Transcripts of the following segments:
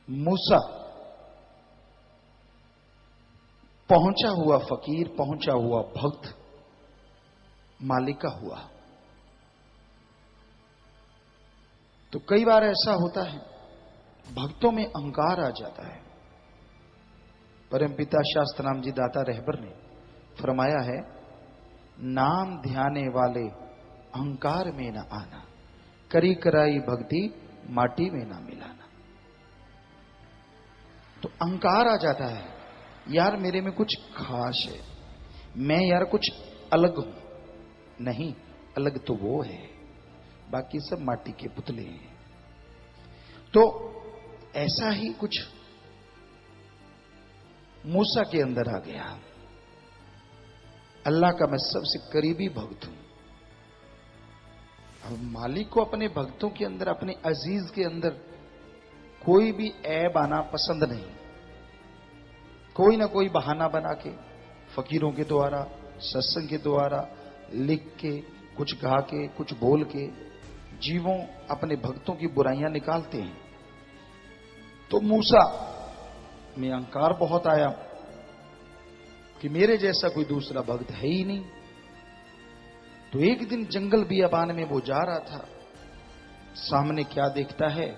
मूसा पहुंचा हुआ फकीर, पहुंचा हुआ भक्त मालिक का हुआ। तो कई बार ऐसा होता है भक्तों में अहंकार आ जाता है। परमपिता शास्त्रनाम जी दाता रहबर ने फरमाया है, नाम ध्याने वाले अहंकार में न आना, करी कराई भक्ति माटी में ना मिलाना। तो अहंकार आ जाता है, यार मेरे में कुछ खास है, मैं यार कुछ अलग हूं। नहीं, अलग तो वो है, बाकी सब माटी के पुतले हैं। तो ऐसा ही कुछ मूसा के अंदर आ गया। अल्लाह का मैं सबसे करीबी भक्त हूं। अब मालिक को अपने भक्तों के अंदर, अपने अजीज के अंदर कोई भी ऐब आना पसंद नहीं। कोई ना कोई बहाना बना के, फकीरों के द्वारा, सत्संग के द्वारा, लिख के, कुछ गा के, कुछ बोल के जीवों अपने भक्तों की बुराइयां निकालते हैं। तो मूसा में अहंकार बहुत आया कि मेरे जैसा कोई दूसरा भक्त है ही नहीं। तो एक दिन जंगल बियाबान में वो जा रहा था, सामने क्या देखता है,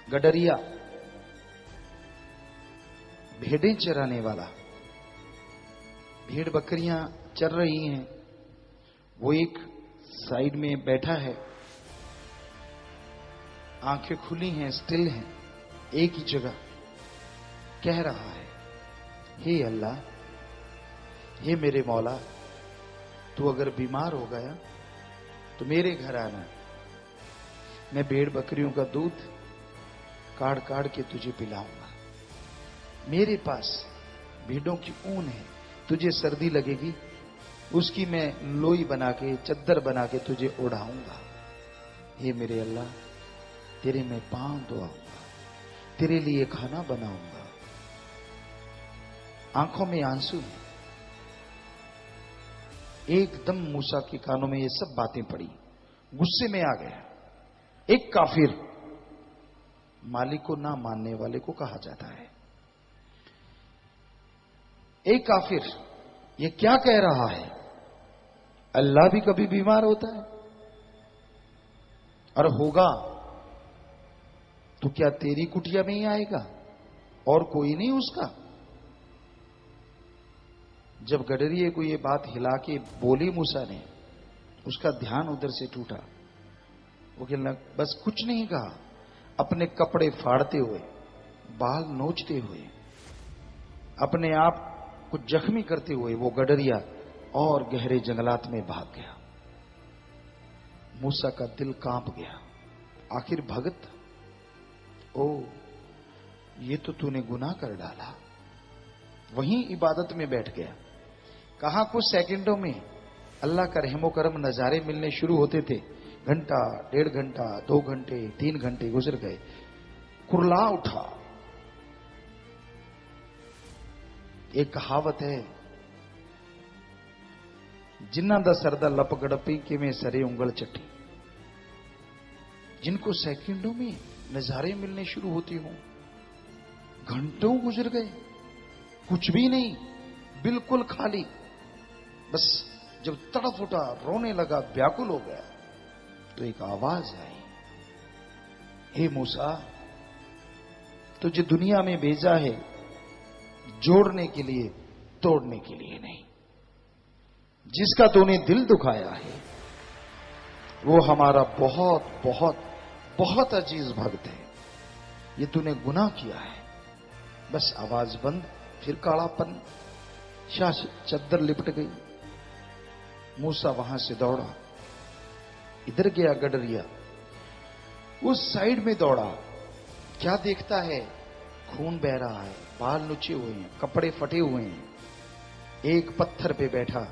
गडरिया, भेड़ें चराने वाला, भेड़ बकरियां चर रही हैं, वो एक साइड में बैठा है, आंखें खुली हैं, स्टिल हैं, एक ही जगह कह रहा है, हे अल्लाह, हे मेरे मौला, तू अगर बीमार हो गया तो मेरे घर आना, मैं भेड़ बकरियों का दूध काढ़ काढ़ के तुझे पिलाऊंगा। मेरे पास भेड़ों की ऊन है, तुझे सर्दी लगेगी, उसकी मैं लोई बना के, चद्दर बना के तुझे ओढ़ाऊंगा। हे मेरे अल्लाह, तेरे मैं पांव धोआऊंगा, तेरे लिए खाना बनाऊंगा। आंखों में आंसू है। एकदम मूसा के कानों में ये सब बातें पड़ी, गुस्से में आ गया। एक काफिर, मालिक को ना मानने वाले को कहा जाता है, एक काफिर ये क्या कह रहा है, अल्लाह भी कभी बीमार होता है? और होगा तो क्या तेरी कुटिया में ही आएगा और कोई नहीं उसका? जब गडरिये को ये बात हिला के बोली मूसा ने, उसका ध्यान उधर से टूटा। वो कहने लगा, बस कुछ नहीं कहा, अपने कपड़े फाड़ते हुए, बाल नोचते हुए, अपने आप को जख्मी करते हुए वो गडरिया और गहरे जंगलात में भाग गया। मूसा का दिल कांप गया। आखिर भगत, ओ ये तो तूने गुनाह कर डाला। वहीं इबादत में बैठ गया। कहां कुछ सेकंडों में अल्लाह का रहमो करम नजारे मिलने शुरू होते थे। घंटा, 1.5 घंटा, 2 घंटे, 3 घंटे गुजर गए। कुरला उठा। एक कहावत है, जिन्ना दा सरदा लप गड़पी कि में सरे उंगल चट्टी। जिनको सेकंडों में नजारे मिलने शुरू होते हो, घंटों गुजर गए, कुछ भी नहीं, बिल्कुल खाली। बस जब तड़फ उठा, रोने लगा, व्याकुल हो गया, तो एक आवाज आई, हे मूसा, तुझे दुनिया में भेजा है जोड़ने के लिए, तोड़ने के लिए नहीं। जिसका तूने दिल दुखाया है वो हमारा बहुत बहुत बहुत अजीज भक्त है। ये तूने गुनाह किया है। बस आवाज बंद, फिर कालापन, शाश चद्दर लिपट गई। मूसा वहां से दौड़ा, इधर गया गडरिया, उस साइड में दौड़ा। क्या देखता है, खून बह रहा है, बाल नुचे हुए हैं, कपड़े फटे हुए हैं। एक पत्थर पे बैठा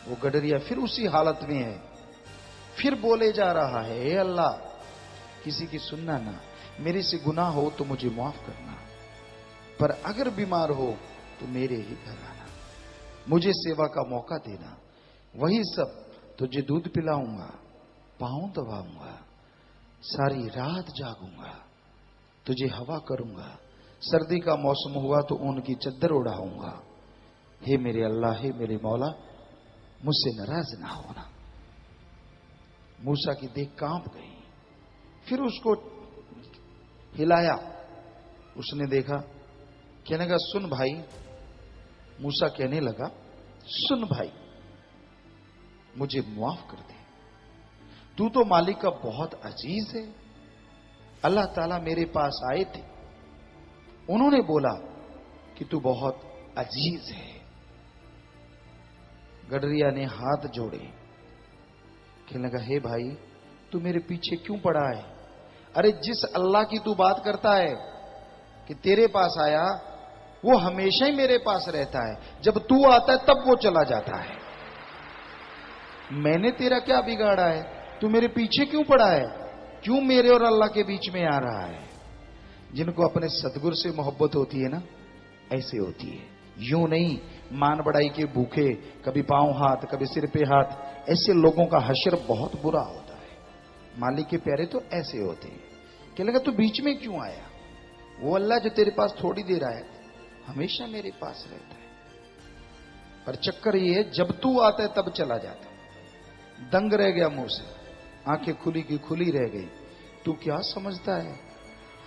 वो गडरिया फिर उसी हालत में है। फिर बोले जा रहा है, हे अल्लाह, किसी की सुनना ना, मेरे से गुनाह हो तो मुझे माफ करना, पर अगर बीमार हो तो मेरे ही घर आना, मुझे सेवा का मौका देना। वही सब, तुझे दूध पिलाऊंगा, पांव दबाऊंगा, सारी रात जागूंगा, तुझे हवा करूंगा, सर्दी का मौसम हुआ तो ऊन की चद्दर उड़ाऊंगा। हे मेरे अल्लाह, हे मेरे मौला, मुझसे नाराज ना होना। मूसा की देह कांप गई। फिर उसको हिलाया, उसने देखा, कहने लगा सुन भाई। मूसा कहने लगा सुन भाई, मुझे माफ कर दे, तू तो मालिक का बहुत अजीज है। अल्लाह ताला मेरे पास आए थे, उन्होंने बोला कि तू बहुत अजीज है। गडरिया ने हाथ जोड़े, कहने लगा हे भाई, तू मेरे पीछे क्यों पड़ा है? अरे जिस अल्लाह की तू बात करता है कि तेरे पास आया, वो हमेशा ही मेरे पास रहता है। जब तू आता है तब वो चला जाता है। मैंने तेरा क्या बिगाड़ा है? तू मेरे पीछे क्यों पड़ा है? क्यों मेरे और अल्लाह के बीच में आ रहा है? जिनको अपने सतगुरु से मोहब्बत होती है ना, ऐसे होती है। यूं नहीं मान बढ़ाई के भूखे, कभी पांव हाथ कभी सिर पे हाथ, ऐसे लोगों का हश्र बहुत बुरा होता है। मालिक के प्यारे तो ऐसे होते हैं। क्या लगा तू बीच में क्यों आया? वो अल्लाह जो तेरे पास थोड़ी देर आया, हमेशा मेरे पास रहता है। पर चक्कर ये है, जब तू आता है तब चला जाता है। दंग रह गया मुंह से, आंखें खुली की खुली रह गई। तू क्या समझता है?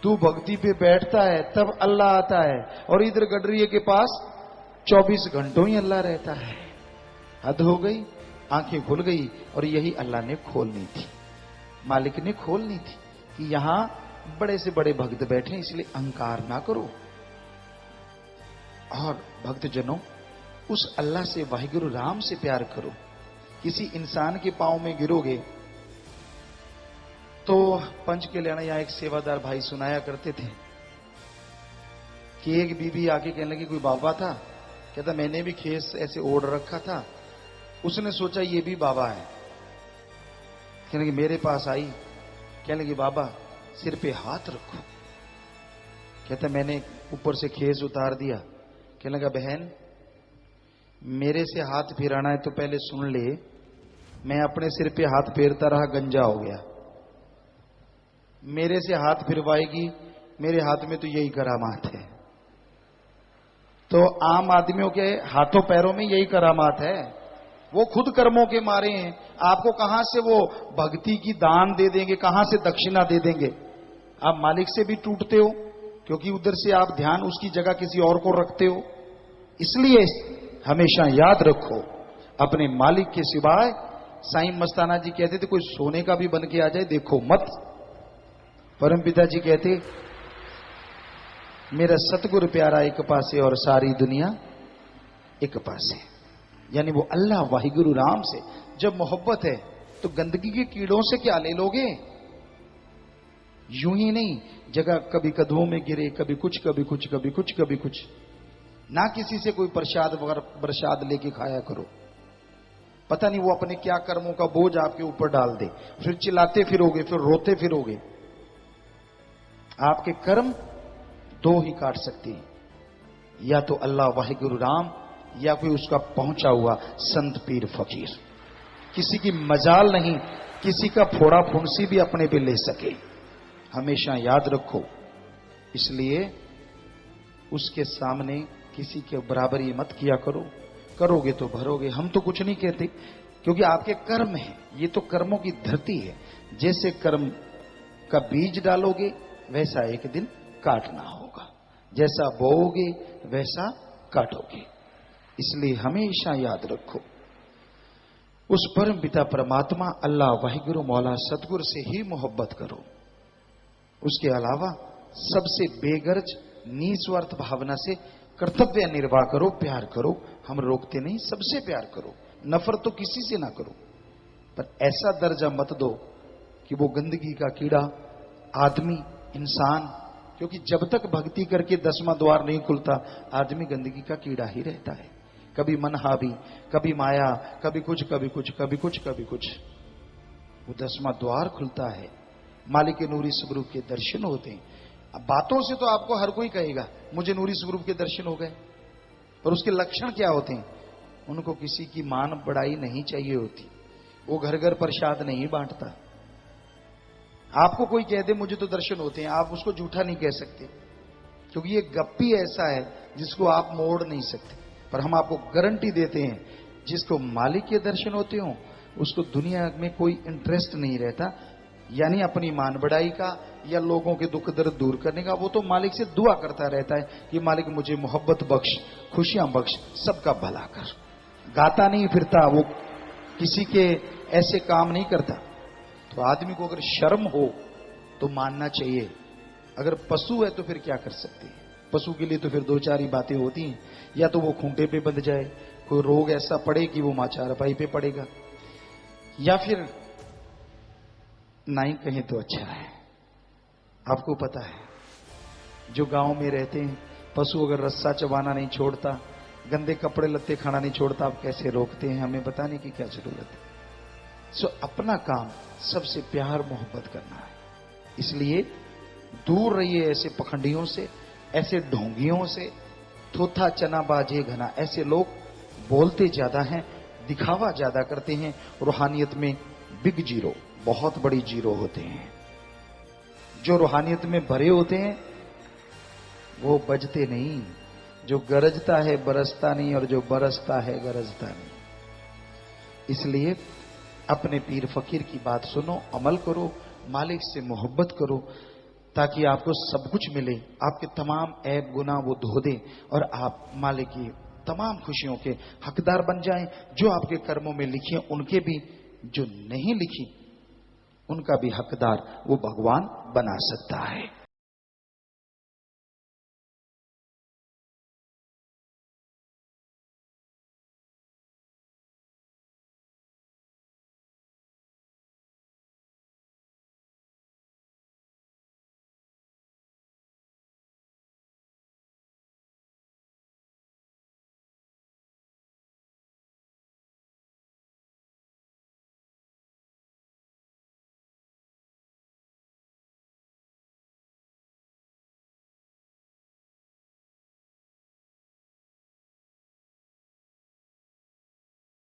तू भक्ति पे बैठता है तब अल्लाह आता है, और इधर गडरिये के पास 24 घंटों ही अल्लाह रहता है। हद हो गई। आंखें खुल गई, और यही अल्लाह ने खोलनी थी, मालिक ने खोलनी थी कि यहां बड़े से बड़े भक्त बैठे, इसलिए अहंकार ना करो। और भक्तजनों, उस अल्लाह से, वाहिगुरु राम से प्यार करो। किसी इंसान के पांव में गिरोगे तो पंच के लेना, यहां एक सेवादार भाई सुनाया करते थे कि एक बीबी आके कहने लगी, कोई बाबा था, कहता मैंने भी खेस ऐसे ओढ़ रखा था, उसने सोचा ये भी बाबा है। कहने लगी मेरे पास आई, कहने लगी बाबा सिर पे हाथ रखो। कहता मैंने ऊपर से खेस उतार दिया। कहने लगा बहन, मेरे से हाथ फिराना है तो पहले सुन ले, मैं अपने सिर पे हाथ फेरता रहा, गंजा हो गया। मेरे से हाथ फिरवाएगी, मेरे हाथ में तो यही करामात है। तो आम आदमियों के हाथों पैरों में यही करामात है। वो खुद कर्मों के मारे हैं। आपको कहां से वो भक्ति की दान दे देंगे, कहां से दक्षिणा दे देंगे? आप मालिक से भी टूटते हो, क्योंकि उधर से आप ध्यान उसकी जगह किसी और को रखते हो। इसलिए हमेशा याद रखो, अपने मालिक के सिवाय, साईं मस्ताना जी कहते थे, कोई सोने का भी बन के आ जाए देखो मत। परमपिता जी कहते, मेरा सतगुरु प्यारा एक पासे और सारी दुनिया एक पासे। यानी वो अल्लाह वाहिगुरु राम से जब मोहब्बत है तो गंदगी के कीड़ों से क्या ले लोगे? यूं ही नहीं, जगह कभी कदमों में गिरे, कभी कुछ कभी कुछ कभी कुछ कभी कुछ। ना किसी से कोई प्रसाद लेके खाया करो, पता नहीं वो अपने क्या कर्मों का बोझ आपके ऊपर डाल दे, फिर चिल्लाते फिरोगे, फिर रोते फिरोगे। आपके कर्म दो ही काट सकते हैं, या तो अल्लाह वाहिगुरु राम, या कोई उसका पहुंचा हुआ संत पीर फकीर। किसी की मजाल नहीं, किसी का फोड़ा फुंसी भी अपने पे ले सके, हमेशा याद रखो। इसलिए उसके सामने किसी के बराबरी मत किया करो, करोगे तो भरोगे। हम तो कुछ नहीं कहते, क्योंकि आपके कर्म है, ये तो कर्मों की धरती है। जैसे कर्म का बीज डालोगे वैसा एक दिन काटना होगा, जैसा बोओगे वैसा काटोगे। इसलिए हमेशा याद रखो, उस परम पिता परमात्मा अल्लाह वाहिगुरु मौला सतगुरु से ही मोहब्बत करो। उसके अलावा सबसे बेगर्ज निस्वार्थ भावना से कर्तव्य निर्वाह करो, प्यार करो। हम रोकते नहीं, सबसे प्यार करो, नफरत तो किसी से ना करो, पर ऐसा दर्जा मत दो कि वो गंदगी का कीड़ा आदमी, इंसान, क्योंकि जब तक भक्ति करके 10वां द्वार नहीं खुलता, आदमी गंदगी का कीड़ा ही रहता है। कभी मनहावी, कभी माया, कभी कुछ कभी कुछ कभी कुछ कभी कुछ। वो 10वां द्वार खुलता है, मालिक नूरी स्वरूप के दर्शन होते हैं। अब बातों से तो आपको हर कोई कहेगा मुझे नूरी स्वरूप के दर्शन हो गए, पर उसके लक्षण क्या होते हैं? उनको किसी की मान बढ़ाई नहीं चाहिए होती। वो घर घर प्रसाद नहीं बांटता, आपको कोई कह दे मुझे तो दर्शन होते हैं, आप उसको झूठा नहीं कह सकते, क्योंकि ये गप्पी ऐसा है जिसको आप मोड़ नहीं सकते। पर हम आपको गारंटी देते हैं, जिसको मालिक के दर्शन होते हो उसको दुनिया में कोई इंटरेस्ट नहीं रहता, यानी अपनी मान बढ़ाई का या लोगों के दुख दर्द दूर करने का। वो तो मालिक से दुआ करता रहता है कि मालिक मुझे मोहब्बत बख्श, खुशियां बख्श, सबका भला कर। गाता नहीं फिरता वो, किसी के ऐसे काम नहीं करता। तो आदमी को अगर शर्म हो तो मानना चाहिए। अगर पशु है तो फिर क्या कर सकते हैं? पशु के लिए तो फिर दो चार ही बातें होती हैं, या तो वो खूंटे पे बंध जाए, कोई रोग ऐसा पड़े कि वो चारपाई पे पड़ेगा, या फिर नहीं कहें तो अच्छा है। आपको पता है, जो गांव में रहते हैं, पशु अगर रस्सा चबाना नहीं छोड़ता, गंदे कपड़े लत्ते खाना नहीं छोड़ता, आप कैसे रोकते हैं? हमें बताने की क्या जरूरत है। अपना काम सबसे प्यार मोहब्बत करना है। इसलिए दूर रहिए ऐसे पखंडियों से, ऐसे ढोंगियों से, थोथा चना बाजे घना। ऐसे लोग बोलते ज्यादा हैं, दिखावा ज्यादा करते हैं, रूहानियत में बिग जीरो, बहुत बड़ी जीरो होते हैं। जो रूहानियत में भरे होते हैं वो बजते नहीं। जो गरजता है बरसता नहीं, और जो बरसता है गरजता नहीं। इसलिए अपने पीर फकीर की बात सुनो, अमल करो, मालिक से मोहब्बत करो, ताकि आपको सब कुछ मिले। आपके तमाम ऐब गुनाह वो धो दे और आप मालिक की तमाम खुशियों के हकदार बन जाएं। जो आपके कर्मों में लिखी है उनके भी, जो नहीं लिखी उनका भी हकदार वो भगवान बना सकता है।